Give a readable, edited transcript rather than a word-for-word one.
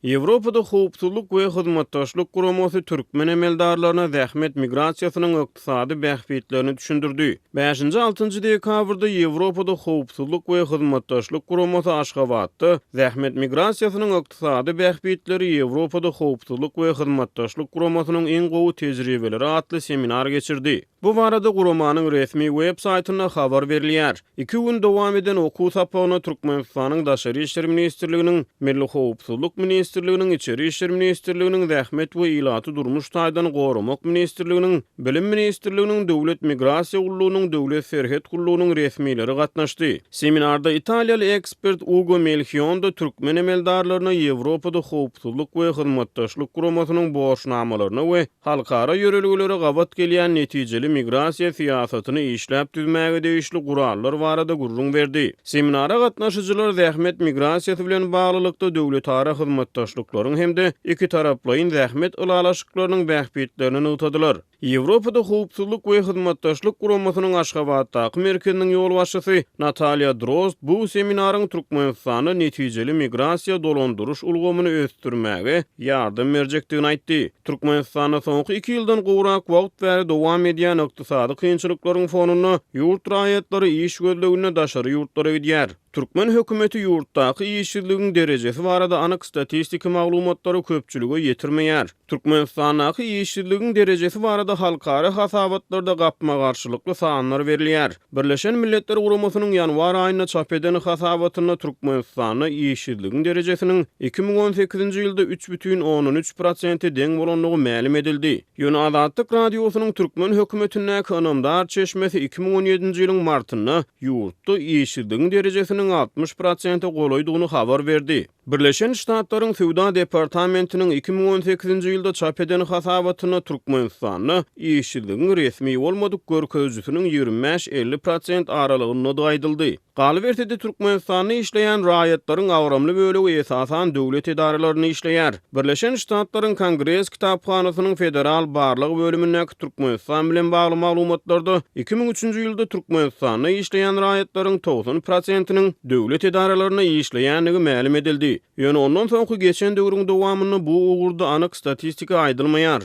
Ýewropada howpsuzlyk we hyzmatdaşlyk guramasy türkmen emeldarlaryna zähmet migrasiýasynyň ykdysady bähbitlerini düşündirdi. 5-6 dekabrda Ýewropada howpsuzlyk we hyzmatdaşlyk guramasy Aşgabatda zähmet migrasiýasynyň ykdysady bähbitleri Ýewropada howpsuzlyk we hyzmatdaşlyk guramasynyň iň gowy tejribeleri atly seminar geçirdi. Bu barada guramanyň resmi web saytyna habar berilýär. 2 gün dowam eden okuw sapagyna Türkmenistanyň Daşary işler ministrliginiň, Milli howpsuzlyk ministrliginiň, İçeri işler ministrliginiň, zähmet we ilaty durmuş taýdan gorumak ministrliginiň, Bilim ministrliginiň, Döwlet migrasiýa gullugynyň, Döwlet serhet gullugynyň resmileri gatnaşdy. Seminarda Italiýaly ekspert Ugo Melchion türkmen emeldarlaryna Ýewropada howpsuzlyk we hyzmatdaşlyk guramasynyň borçnamalaryna we halkara ýörelgelere gabat gelýän netijeli migrasiýa siýasatyny işläp düzmäge degişli gurallar barada gurrun berdi. Seminara gatnaşyjylar zähmet migrasiýasy bilen baglylykda döwletara hyzmatdaşlyklaryň hemde iki taraplyň zähmet ulalaşyklarynyň bähbitlerini utadylar. Ýewropada howpsuzlyk we hyzmatdaşlyk guramasynyň Aşgabatdaky merkeziniň ýol başçysy Natalia Drozd bu seminaryň Türkmenistany netijeli migrasiýa dolandyryş ulgamyny ösdürmäge ýardam berjekdigini aýtdy. Türkmenistana soňky 2 ýyldan gowrak wagt bäri dowam edýän ykdysady kynçylyklaryň fonuna ýurt raýatlary iş gözlegine daşary ýurtlara gidýär. Türkmen hökümeti ýurtdaky işçiligiň derejesi barada anyk statistik maglumatlary köpçülüge ýetirmeýär. Türkmenistanyň işçiligiň derejesi barada halkary hasabatlarda gapma garşylykly sanlar berilýär. Birleşen Milletler Guramasynyň ýanwar aýyna çap eden hasabatyna Türkmenistanyň işçiligiň derejesiniň 2018-nji ýylda 3,13% deň bolanlygy ma'lum edildi. Ýöne Azatlyk radiosynyň Türkmen hökümetine kanamdar çeşmesi 2017-nji ýylyň martyna ýurtda işçiligiň derejesiniň 60% golaydygyny habar berdi. Birleşen Ştatlaryň Sowda departamentiniň 2018-nji ýylda çap eden hasabatyna Türkmenistanyň işçiligiň resmi bolmadyk görkezjisiniň 25-50% aralygyny daýdyldy. Galybertede Türkmenistanyň işleýän raýatlaryň awramly bölegi esasan döwlet idaralaryny işleýär. Birleşen Ştatlaryň Kongres kitapxanasynyň federal barlyg bölümindäki Türkmenistan bilen bagly maglumatlarda 2003-nji ýylda Türkmenistanyň işleýän raýatlaryň 90%-iniň döwlet idaralaryna işleýänligi ma'lum edildi. Ýöne ondan soňky geçen döwrüň dowamyny bu ugurda anyk statistika aýdylmaýar.